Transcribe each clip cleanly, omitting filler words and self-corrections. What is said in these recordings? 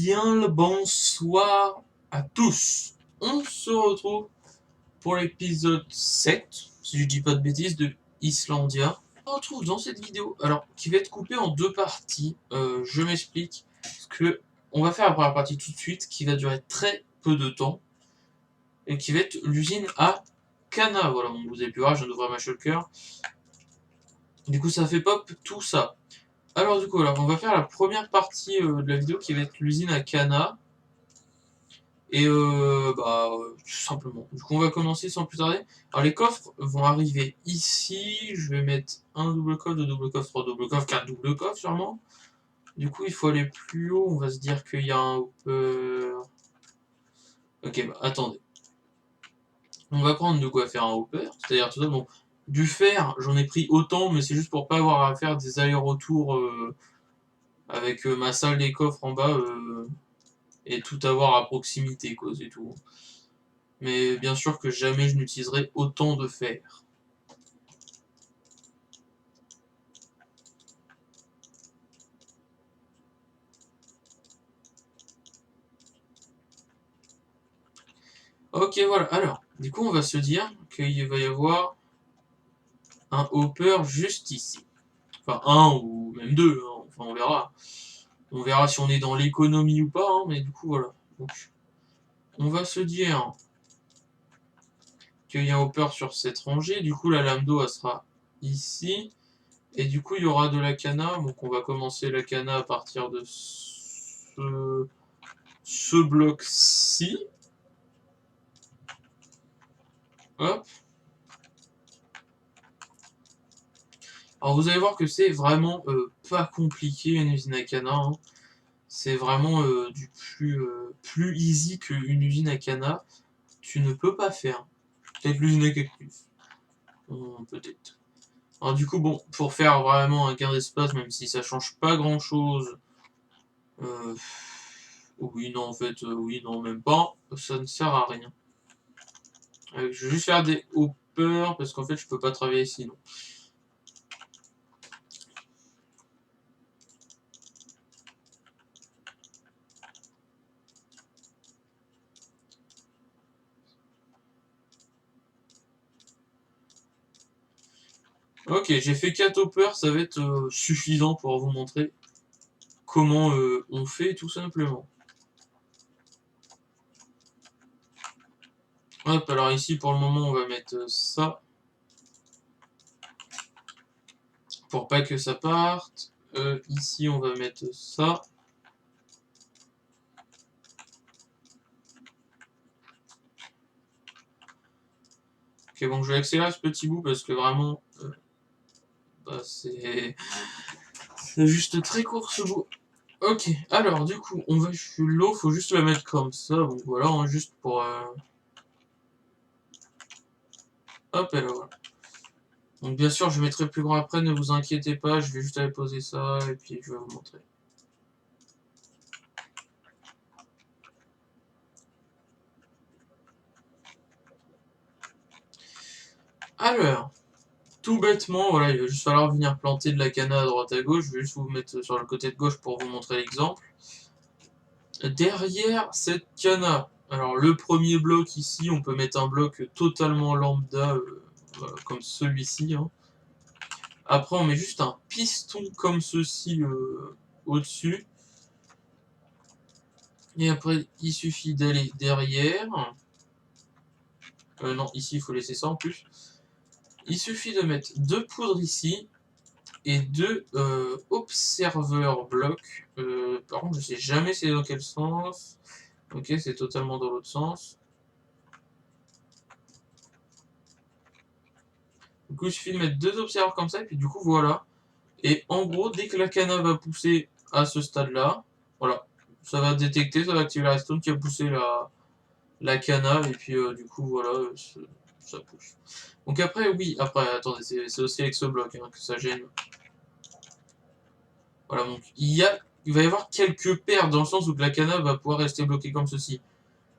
bien le bonsoir à tous. On se retrouve pour l'épisode 7, si je dis pas de bêtises, de Islandia. On se retrouve dans cette vidéo, alors qui va être coupée en deux parties. Je m'explique. Parce que on va faire la première partie tout de suite, qui va durer très peu de temps, et qui va être l'usine à Cana. Voilà, donc vous avez pu voir, je viens d'ouvrir ma shulker. Du coup, ça fait pop tout ça. Alors du coup, alors, on va faire la première partie de la vidéo qui va être l'usine à Cana. Et tout simplement. Du coup, on va commencer sans plus tarder. Alors, les coffres vont arriver ici. Je vais mettre un double coffre, deux double coffres, trois double coffres, quatre double coffres sûrement. Du coup, il faut aller plus haut. On va se dire qu'il y a un hopper. Ok, bah attendez. On va prendre de quoi faire un hopper. C'est-à-dire tout ça. Bon, du fer, j'en ai pris autant, mais c'est juste pour pas avoir à faire des allers-retours avec ma salle des coffres en bas et tout avoir à proximité, quoi, c'est tout. Mais bien sûr que jamais je n'utiliserai autant de fer. Ok, voilà. Alors, du coup, on va se dire qu'il va y avoir un hopper juste ici. Enfin, un ou même deux, hein. Enfin, on verra. On verra si on est dans l'économie ou pas, hein, mais du coup, voilà. Donc, on va se dire qu'il y a un hopper sur cette rangée. Du coup, la lame d'eau, elle sera ici. Et du coup, il y aura de la cana. Donc, on va commencer la cana à partir de ce bloc-ci. Hop. Alors, vous allez voir que c'est vraiment pas compliqué une usine à cana, hein. C'est vraiment du plus easy qu'une usine à cana. Tu ne peux pas faire. Peut-être l'usine à cactus. Peut-être. Alors du coup, bon, pour faire vraiment un gain d'espace, même si ça change pas grand-chose, euh, oui, non, en fait, oui, non, même pas, ça ne sert à rien. Je vais juste faire des hoppers, parce qu'en fait, je peux pas travailler sinon. Ok, j'ai fait 4 hoppers, ça va être suffisant pour vous montrer comment on fait tout simplement. Hop, alors ici pour le moment on va mettre ça pour pas que ça parte. Ici on va mettre ça. Ok, bon, je vais accélérer ce petit bout parce que vraiment c'est juste très court ce bout. Ok, alors du coup on va l'eau, faut juste la mettre comme ça, donc voilà, hein, juste pour hop, et là voilà. Donc bien sûr je mettrai plus grand après, ne vous inquiétez pas, je vais juste aller poser ça et puis je vais vous montrer. Alors, tout bêtement, voilà, il va juste falloir venir planter de la cana à droite à gauche. Je vais juste vous mettre sur le côté de gauche pour vous montrer l'exemple. Derrière cette cana, alors le premier bloc ici, on peut mettre un bloc totalement lambda, voilà, comme celui-ci, hein. Après, on met juste un piston comme ceci au-dessus. Et après, il suffit d'aller derrière. Non, ici, il faut laisser ça en plus. Il suffit de mettre deux poudres ici et deux observeurs blocs. Par contre, je sais jamais c'est dans quel sens. Ok, c'est totalement dans l'autre sens. Du coup, il suffit de mettre deux observeurs comme ça, et puis du coup, voilà. Et en gros, dès que la cana va pousser à ce stade-là, voilà, ça va détecter, ça va activer la redstone qui a poussé la cana, et puis du coup, voilà, ça pousse. Donc après, oui, après, attendez, c'est aussi avec ce bloc hein, que ça gêne. Voilà, donc il va y avoir quelques pertes dans le sens où la cana va pouvoir rester bloquée comme ceci.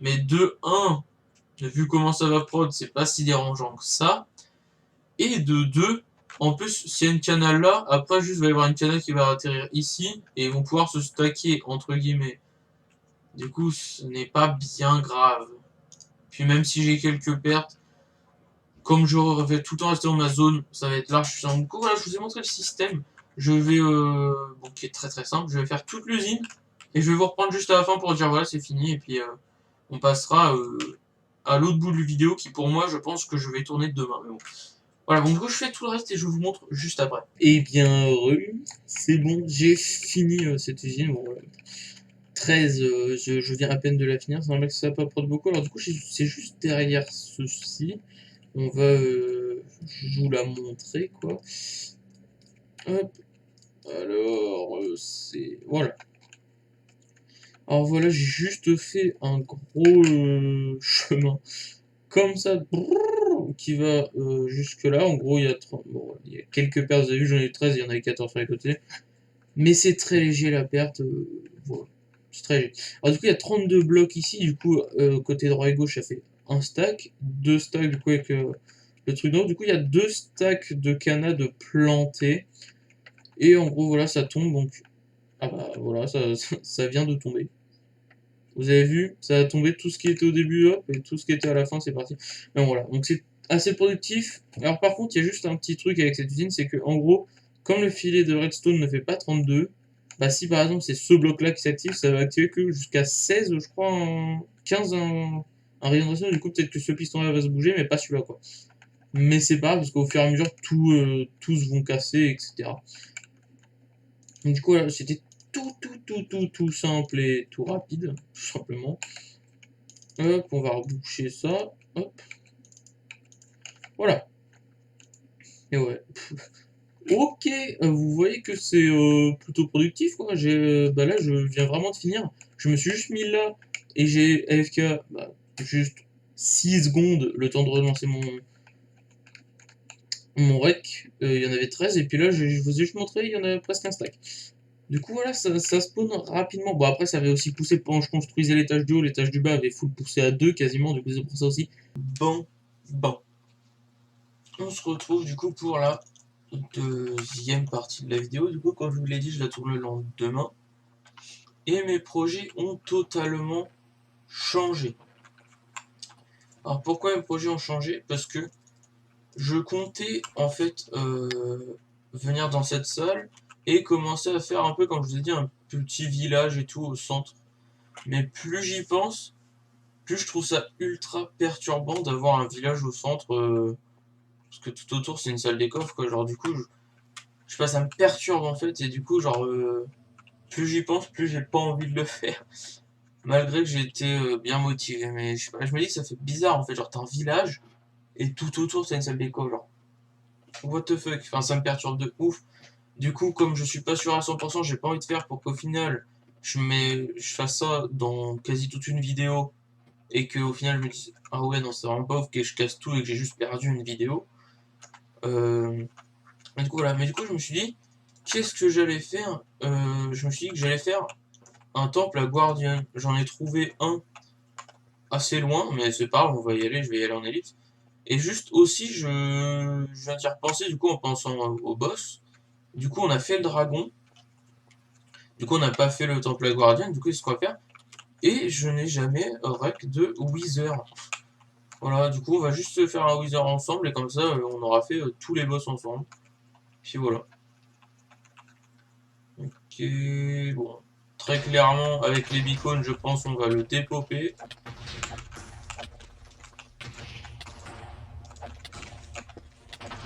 Mais de 1, vu comment ça va prod, c'est pas si dérangeant que ça. Et de 2, en plus, s'il y a une canal là, après juste il va y avoir une canal qui va atterrir ici, et ils vont pouvoir se stacker, entre guillemets, Du coup, ce n'est pas bien grave. Puis même si j'ai quelques pertes, comme je vais tout le temps rester dans ma zone, ça va être large. Du coup, voilà, je vous ai montré le système. Je vais, bon, qui est très très simple, je vais faire toute l'usine. Et je vais vous reprendre juste à la fin pour dire voilà, c'est fini. Et puis, on passera à l'autre bout de la vidéo qui, pour moi, je pense que je vais tourner demain. Mais bon. Voilà, donc du coup, je fais tout le reste et je vous montre juste après. Eh bien, c'est bon, j'ai fini cette usine. Bon, 13, je viens à peine de la finir, c'est normal que ça va pas prendre beaucoup. Alors du coup, c'est juste derrière ceci. On va, je vous la montrer, quoi. Hop, alors, c'est... Voilà. Alors voilà, j'ai juste fait un gros chemin, comme ça, qui va jusque là. En gros, il y a 30, bon, il y a quelques pertes, vous avez vu, j'en ai eu 13, il y en avait 14 sur les côtés. Mais c'est très léger la perte, voilà. C'est très léger. Alors du coup, il y a 32 blocs ici, du coup, côté droit et gauche, ça fait un stack, 2 stacks du coup avec le truc d'eau. Du coup, il y a 2 stacks de canna de plantés. Et en gros, voilà, ça tombe, donc... Ah bah voilà, ça vient de tomber. Vous avez vu, ça a tombé tout ce qui était au début, hop, et tout ce qui était à la fin, c'est parti. Donc voilà, donc c'est assez productif. Alors par contre, il y a juste un petit truc avec cette usine, c'est que en gros, comme le filet de redstone ne fait pas 32, bah si par exemple c'est ce bloc-là qui s'active, ça va activer que jusqu'à 16, je crois, 15 un rayon de redstone. Du coup, peut-être que ce piston-là va se bouger, mais pas celui-là, quoi. Mais c'est pas grave, parce qu'au fur et à mesure, tous vont casser, etc. Donc du coup, voilà, c'était tout simple et tout rapide, tout simplement. Hop, on va reboucher ça. Hop. Voilà. Et ouais. Ok, vous voyez que c'est plutôt productif, quoi. Bah là, je viens vraiment de finir. Je me suis juste mis là et j'ai AFK bah, juste 6 secondes le temps de relancer mon rec. Il y en avait 13 et puis là, je vous ai juste montré, il y en a presque un stack. Du coup, voilà, ça spawn rapidement. Bon, après, ça avait aussi poussé pendant que je construisais l'étage du haut. L'étage du bas avait full poussé à 2 quasiment. Du coup, c'est pour ça aussi. Bon. On se retrouve du coup pour la deuxième partie de la vidéo. Du coup, comme je vous l'ai dit, je la tourne le lendemain. Et mes projets ont totalement changé. Alors, pourquoi mes projets ont changé? Parce que je comptais, en fait, venir dans cette salle et commencer à faire un peu, comme je vous ai dit, un petit village et tout au centre. Mais plus j'y pense, plus je trouve ça ultra perturbant d'avoir un village au centre, parce que tout autour c'est une salle des coffres, quoi. Genre du coup, je sais pas, ça me perturbe en fait, et du coup, genre, plus j'y pense, plus j'ai pas envie de le faire. Malgré que j'ai été bien motivé, mais je sais pas, je me dis que ça fait bizarre en fait, genre t'as un village, et tout autour c'est une salle des coffres, genre, what the fuck, enfin ça me perturbe de ouf. Du coup, comme je suis pas sûr à 100%, j'ai pas envie de faire pour qu'au final, je fasse ça dans quasi toute une vidéo, et qu'au final je me dise ah ouais non c'est vraiment pas ouf que je casse tout et que j'ai juste perdu une vidéo. Mais du coup voilà, mais du coup je me suis dit qu'est-ce que j'allais faire. Je me suis dit que j'allais faire un temple à Guardian. J'en ai trouvé un assez loin, mais c'est pas grave, on va y aller, je vais y aller en ellipse. Et juste aussi je viens d'y repenser du coup en pensant au boss. Du coup on a fait le dragon. Du coup on n'a pas fait le temple à Guardian, du coup c'est ce qu'on va faire. Et je n'ai jamais rec de Wither. Voilà, du coup, on va juste faire un Wither ensemble et comme ça, on aura fait tous les boss ensemble. Puis voilà. Ok, bon. Très clairement, avec les beacons, je pense on va le dépoper.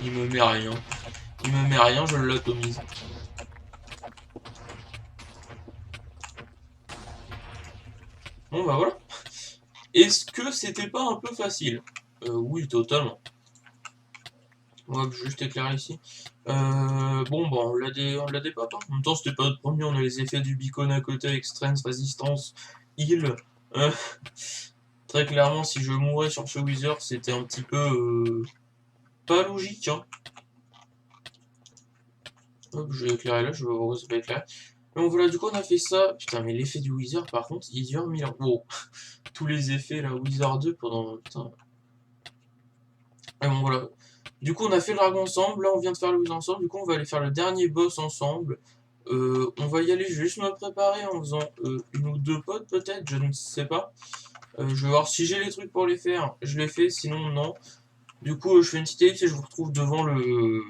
Il me met rien. Il me met rien, je l'atomise. Bon bah voilà. Est-ce que c'était pas un peu facile? Oui, totalement. On va juste éclairer ici. Bon, bah on l'a dépapé. En même temps, c'était pas notre premier, on a les effets du beacon à côté avec strength, résistance, heal. Euh, Très clairement, si je mourais sur ce Wither, c'était un petit peu pas logique. Hein. Hop, je vais éclairer là, je vais voir où ça peut éclairer. Donc voilà, du coup, on a fait ça. Putain, mais l'effet du Wither, par contre, il dure 1000 ans. Wow. Tous les effets, là, Wither 2 pendant. Putain. Et bon, voilà. Du coup, on a fait le dragon ensemble. Là, on vient de faire le Wither ensemble. Du coup, on va aller faire le dernier boss ensemble. On va y aller, je vais juste me préparer en faisant une ou deux potes peut-être, je ne sais pas. Je vais voir si j'ai les trucs pour les faire, je les fais, sinon non. Du coup, je fais une petite ellipse et je vous retrouve devant le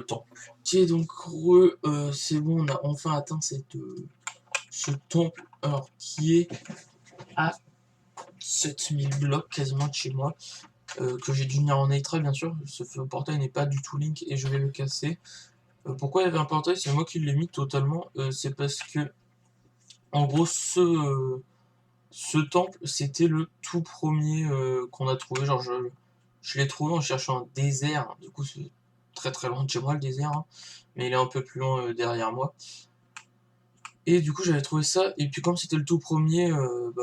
temple. Ok, donc c'est bon, on a enfin atteint ce temple, alors qui est à 7000 blocs quasiment de chez moi, que j'ai dû venir en Elytra bien sûr, ce portail n'est pas du tout Link et je vais le casser. Pourquoi il y avait un portail? C'est moi qui l'ai mis totalement, c'est parce que en gros ce temple c'était le tout premier qu'on a trouvé, genre je l'ai trouvé en cherchant un désert, du coup c'est très très loin de chez moi le désert, hein, mais il est un peu plus loin derrière moi. Et du coup j'avais trouvé ça, et puis comme c'était le tout premier,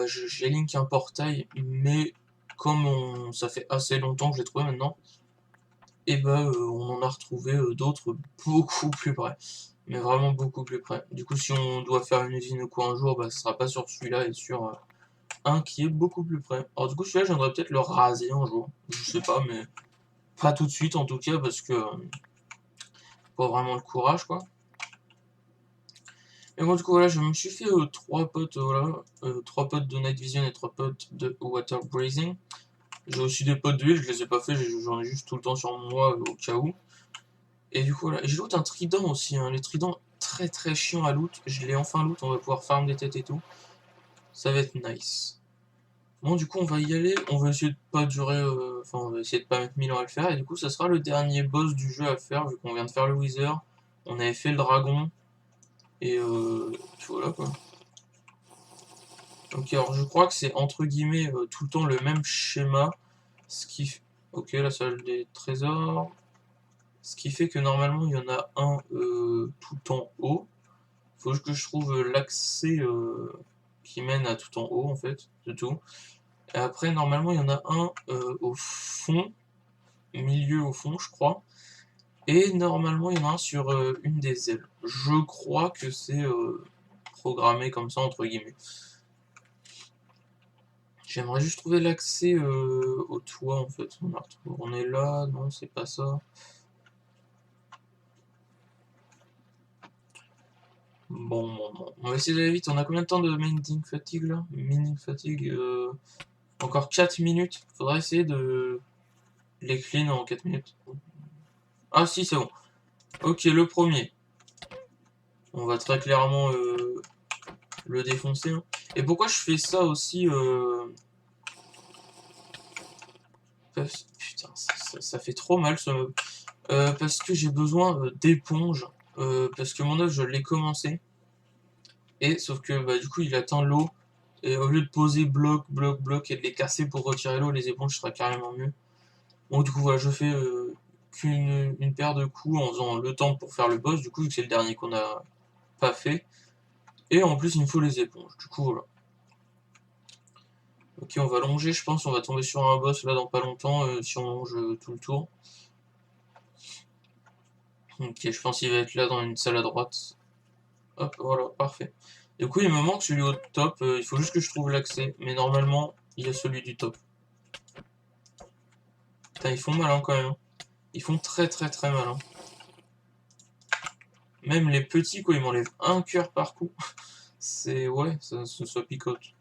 j'ai link un portail, mais comme ça fait assez longtemps que je l'ai trouvé maintenant, et on en a retrouvé d'autres beaucoup plus près. Mais vraiment beaucoup plus près. Du coup si on doit faire une usine ou quoi un jour, ce sera pas sur celui-là et sur un qui est beaucoup plus près. Alors du coup celui-là j'aimerais peut-être le raser un jour, je sais pas, mais pas tout de suite en tout cas, parce que pas vraiment le courage quoi. Et bon, du coup, voilà, je me suis fait 3 potes, voilà, 3 potes de Night Vision et 3 potes de Water Breathing. J'ai aussi des potes de l'huile, je les ai pas fait, j'en ai juste tout le temps sur moi au cas où. Et du coup, voilà, j'ai loot un trident aussi, hein. Les tridents très très chiants à loot. Je l'ai enfin loot, on va pouvoir farm des têtes et tout. Ça va être nice. Bon, du coup, on va y aller, on va essayer de pas durer, enfin, on va essayer de pas mettre 1000 ans à le faire. Et du coup, ça sera le dernier boss du jeu à faire, vu qu'on vient de faire le Wither. On avait fait le dragon. Et voilà quoi. Ok, alors je crois que c'est entre guillemets tout le temps le même schéma. Ce qui f- Ok, la salle des trésors. Ce qui fait que normalement il y en a un tout en haut. Faut juste que je trouve l'accès qui mène à tout en haut en fait, c'est tout. Et après normalement il y en a un au fond, milieu au fond je crois. Et normalement il y en a un sur une des ailes. Je crois que c'est programmé comme ça entre guillemets. J'aimerais juste trouver l'accès au toit en fait. On est là, non, c'est pas ça. Bon. On va essayer d'aller vite. On a combien de temps de mining fatigue là? Mining fatigue. Encore 4 minutes. Faudra essayer de les clean en 4 minutes. Ah si, c'est bon. Ok, le premier. On va très clairement le défoncer, hein. Et pourquoi je fais ça aussi Putain, ça fait trop mal ce mob. Parce que j'ai besoin d'éponge. Parce que mon œuf, je l'ai commencé. Et sauf que du coup, il atteint l'eau. Et au lieu de poser bloc et de les casser pour retirer l'eau, les éponges sera carrément mieux. Donc du coup, voilà, je fais qu'une paire de coups en faisant le temps pour faire le boss. Du coup, vu que c'est le dernier qu'on a pas fait. Et en plus, il me faut les éponges. Du coup, voilà. Ok, on va longer, je pense. On va tomber sur un boss là dans pas longtemps si on longe tout le tour. Ok, je pense qu'il va être là dans une salle à droite. Hop, voilà, parfait. Du coup, il me manque celui au top. Il faut juste que je trouve l'accès. Mais normalement, il y a celui du top. Putain, ils font mal hein, quand même. Ils font très très très mal. Hein. Même les petits, quoi, ils m'enlèvent un cœur par coup. C'est... Ouais, ça picote.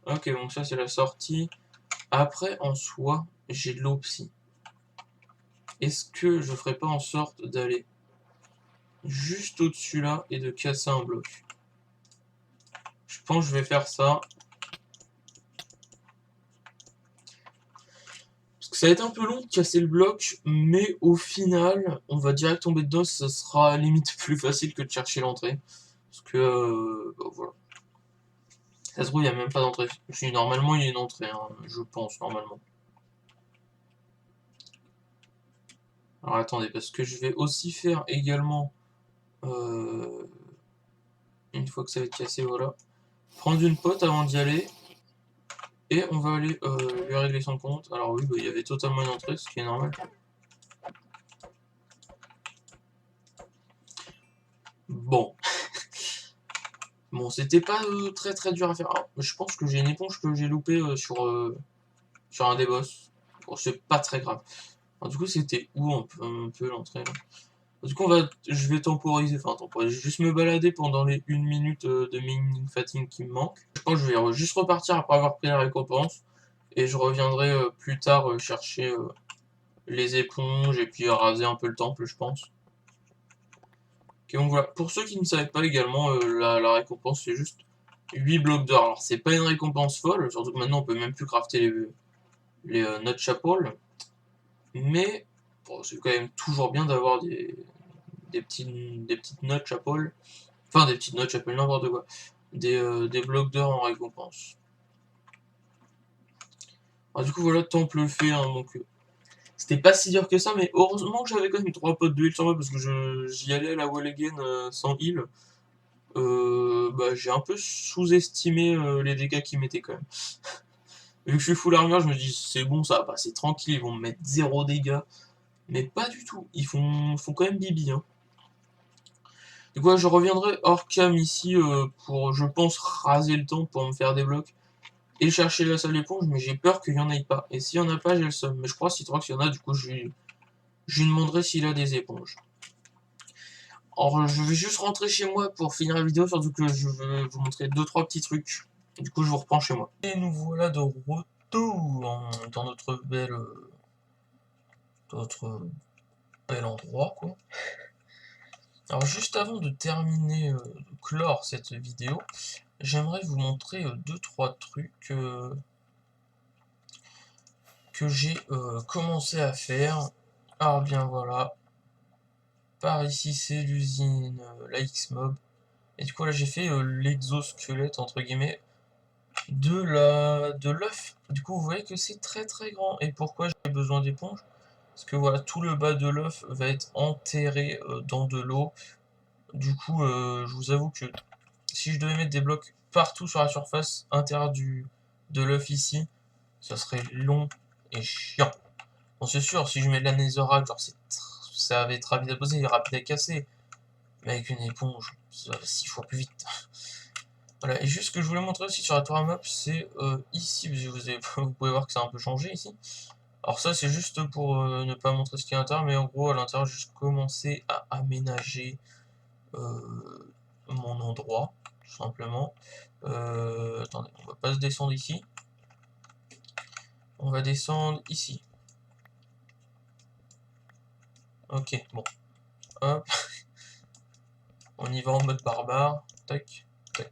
Ok, donc ça c'est la sortie. Après, en soi, j'ai de l'eau psy. Est-ce que je ferais pas en sorte d'aller juste au-dessus là et de casser un bloc? Je pense que je vais faire ça. Parce que ça va être un peu long de casser le bloc, mais au final, on va direct tomber dedans, ça sera limite plus facile que de chercher l'entrée. Parce que, voilà. Ça se trouve, il n'y a même pas d'entrée. Normalement, il y a une entrée, hein, je pense, normalement. Alors attendez, parce que je vais aussi faire également, une fois que ça va être cassé, voilà, prendre une pote avant d'y aller, et on va aller lui régler son compte. Alors oui, il y avait totalement une entrée, ce qui est normal. Bon. Bon, c'était pas très très dur à faire. Alors, je pense que j'ai une éponge que j'ai loupée sur un des boss. Bon, c'est pas très grave. Alors, du coup, c'était où un peu l'entrée là? Du coup, je vais temporiser, enfin temporiser, je vais juste me balader pendant les 1 minute de mining fatigue qui me manque. Je pense que je vais juste repartir après avoir pris la récompense, et je reviendrai plus tard chercher les éponges et puis raser un peu le temple, je pense. Ok, donc voilà, pour ceux qui ne savaient pas également, la récompense c'est juste 8 blocs d'or. Alors c'est pas une récompense folle, surtout que maintenant on peut même plus crafter les Nut Chapel, mais bon, c'est quand même toujours bien d'avoir des petites Nut Chapel, enfin des petites Nut Chapel, n'importe quoi, des blocs d'or en récompense. Alors du coup voilà, temple fait, hein, donc c'était pas si dur que ça, mais heureusement que j'avais quand même 3 potes de heal sur moi parce que j'y allais à la wall again sans heal. Bah, j'ai un peu sous-estimé les dégâts qu'ils mettaient quand même. Vu que je suis full armure, je me dis c'est bon, ça va passer tranquille, ils vont me mettre 0 dégâts. Mais pas du tout, ils font quand même bibi. Hein. Du coup, je reviendrai hors cam ici pour, je pense, raser le temps pour me faire des blocs et chercher la salle d'éponge, mais j'ai peur qu'il y en ait pas. Et s'il y en a pas, j'ai le seum. Mais je crois, si qu'il y en a, du coup, je lui demanderai s'il a des éponges. Alors, je vais juste rentrer chez moi pour finir la vidéo, surtout que je vais vous montrer 2-3 petits trucs. Du coup, je vous reprends chez moi. Et nous voilà de retour dans notre bel endroit, quoi. Alors, juste avant de terminer, de clore cette vidéo, j'aimerais vous montrer 2-3 trucs que j'ai commencé à faire. Alors, bien voilà. Par ici, c'est l'usine la X-Mob. Et du coup, là, j'ai fait l'exosquelette, entre guillemets, de l'œuf. Du coup, vous voyez que c'est très très grand. Et pourquoi j'ai besoin d'éponge? Parce que voilà, tout le bas de l'œuf va être enterré dans de l'eau. Du coup, je vous avoue que si je devais mettre des blocs partout sur la surface intérieure de l'œuf ici, ça serait long et chiant. Bon, c'est sûr, si je mets de la netherrack, genre ça va être rapide à poser et rapide à casser. Mais avec une éponge, ça va 6 fois plus vite. Voilà, et juste ce que je voulais montrer aussi sur la tour map, c'est ici, parce que vous pouvez voir que ça a un peu changé ici. Alors ça, c'est juste pour ne pas montrer ce qu'il y a à l'intérieur, mais en gros, à l'intérieur, j'ai juste commencé à aménager mon endroit, tout simplement. Attendez, on va pas se descendre ici. On va descendre ici. Ok, bon. Hop. On y va en mode barbare. Tac, tac.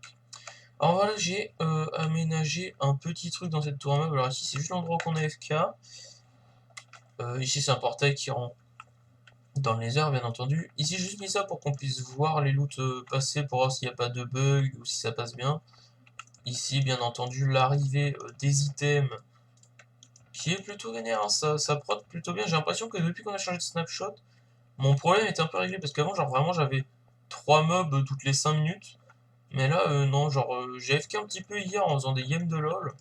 Alors voilà, j'ai aménagé un petit truc dans cette tour meuble. Alors ici, c'est juste l'endroit qu'on a FK. Ici, c'est un portail qui rend dans le nether, bien entendu. Ici, j'ai juste mis ça pour qu'on puisse voir les loots passer, pour voir s'il n'y a pas de bug ou si ça passe bien. Ici, bien entendu, l'arrivée des items qui est plutôt vénère, hein. Ça prod plutôt bien. J'ai l'impression que depuis qu'on a changé de snapshot, mon problème est un peu réglé parce qu'avant, genre vraiment, j'avais 3 mobs toutes les 5 minutes. Mais là, non, genre, j'ai FK un petit peu hier en faisant des games de LoL.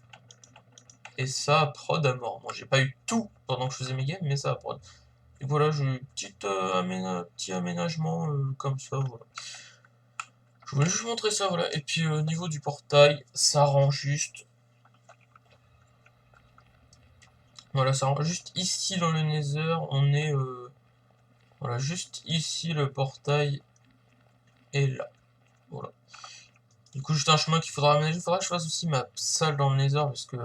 Et ça prod à mort. Moi, j'ai pas eu tout pendant que je faisais mes games, mais ça a prod. Et voilà, j'ai un petit aménagement comme ça, voilà. Je voulais juste montrer ça, voilà. Et puis au niveau du portail, ça rend juste. Voilà, ça rend juste ici dans le Nether, on est voilà, juste ici le portail est là. Voilà. Du coup, juste un chemin qu'il faudra aménager. Il faudra que je fasse aussi ma salle dans le Nether parce que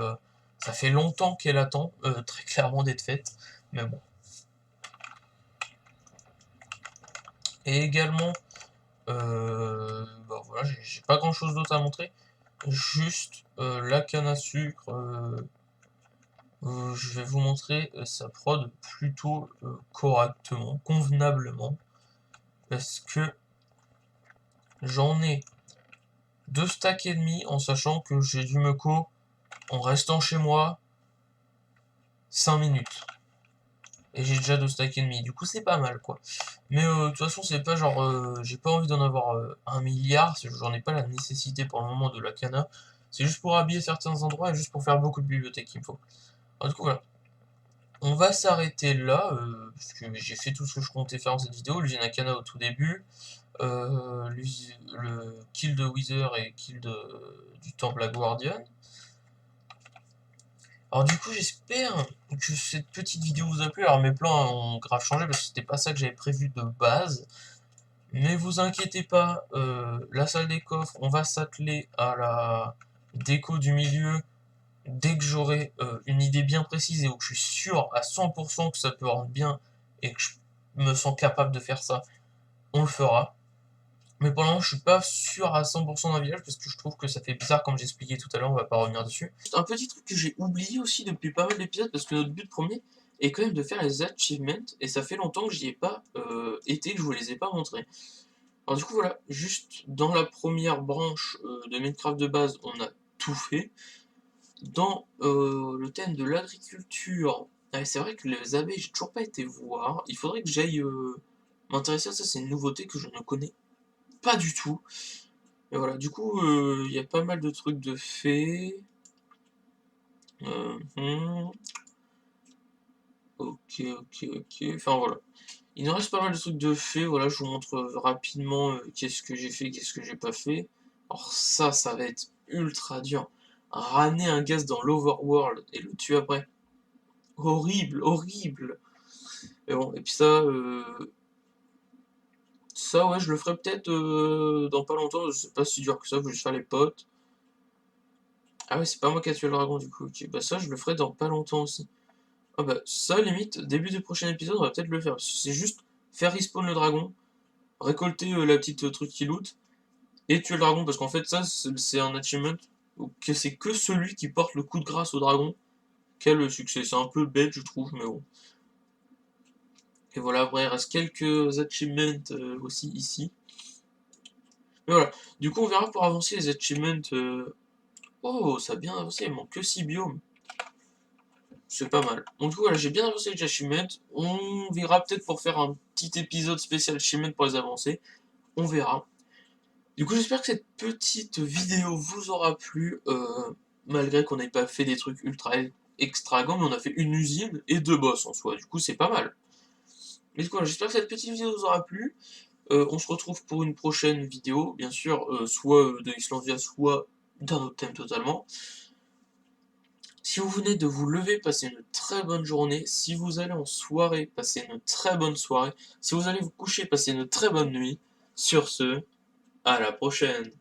ça fait longtemps qu'elle attend, très clairement d'être faite. Mais bon. Et également, bah voilà, j'ai pas grand chose d'autre à montrer. Juste la canne à sucre. Je vais vous montrer sa prod plutôt correctement, convenablement, parce que j'en ai 2 stacks et demi en sachant que j'ai dû me co en restant chez moi 5 minutes. Et j'ai déjà 2 stacks et demi, du coup c'est pas mal quoi. Mais de toute façon c'est pas genre, j'ai pas envie d'en avoir 1 milliard, j'en ai pas la nécessité pour le moment de la cana. C'est juste pour habiller certains endroits et juste pour faire beaucoup de bibliothèques qu'il me faut. Alors du coup voilà. On va s'arrêter là, parce que j'ai fait tout ce que je comptais faire dans cette vidéo. L'usine Akana au tout début, le kill de Wither et kill du Temple à Guardian. Alors du coup, j'espère que cette petite vidéo vous a plu. Alors mes plans ont grave changé parce que c'était pas ça que j'avais prévu de base. Mais vous inquiétez pas, la salle des coffres, on va s'atteler à la déco du milieu dès que j'aurai une idée bien précise et où je suis sûr à 100% que ça peut rendre bien et que je me sens capable de faire ça, on le fera. Mais pour le moment, je suis pas sûr à 100% d'un village parce que je trouve que ça fait bizarre comme j'expliquais tout à l'heure, on va pas revenir dessus. Un petit truc que j'ai oublié aussi depuis pas mal d'épisodes parce que notre but premier est quand même de faire les achievements et ça fait longtemps que j'y ai pas été, que je vous les ai pas montrés. Alors du coup voilà, juste dans la première branche de Minecraft de base, on a tout fait. Dans le thème de l'agriculture, c'est vrai que les abeilles, j'ai toujours pas été voir. Il faudrait que j'aille m'intéresser à ça, c'est une nouveauté que je ne connais pas du tout. Et voilà, du coup, il y a pas mal de trucs de faits. Hmm. Ok, ok, ok. Enfin voilà. Il nous reste pas mal de trucs de faits. Voilà, je vous montre rapidement qu'est-ce que j'ai fait, qu'est-ce que j'ai pas fait. Alors ça va être ultra dur. Ramener un gaz dans l'overworld et le tuer après. Horrible, horrible. Mais bon, et puis ça ouais, je le ferai peut-être dans pas longtemps. Je sais pas si dur que ça, je vais juste faire les potes. Ah ouais, c'est pas moi qui a tué le dragon du coup. Ok, bah ça, je le ferai dans pas longtemps aussi. Ah bah ça, limite, début du prochain épisode, on va peut-être le faire. C'est juste faire respawn le dragon, récolter la petite truc qui loot, et tuer le dragon, parce qu'en fait ça, c'est un achievement que c'est que celui qui porte le coup de grâce au dragon qui a le succès. C'est un peu bête, je trouve, mais bon. Et voilà, après, il reste quelques achievements aussi ici. Mais voilà, du coup, on verra pour avancer les achievements. Oh, ça a bien avancé, il manque que 6 biomes. C'est pas mal. Donc, du coup, voilà, j'ai bien avancé les achievements. On verra peut-être pour faire un petit épisode spécial achievement pour les avancer. On verra. Du coup, j'espère que cette petite vidéo vous aura plu. Malgré qu'on n'ait pas fait des trucs ultra extravagants, mais on a fait une usine et 2 boss en soi. Du coup, c'est pas mal. Mais du coup, voilà, j'espère que cette petite vidéo vous aura plu. On se retrouve pour une prochaine vidéo, bien sûr, soit de Islandia, soit d'un autre thème totalement. Si vous venez de vous lever, passez une très bonne journée. Si vous allez en soirée, passez une très bonne soirée. Si vous allez vous coucher, passez une très bonne nuit. Sur ce, à la prochaine.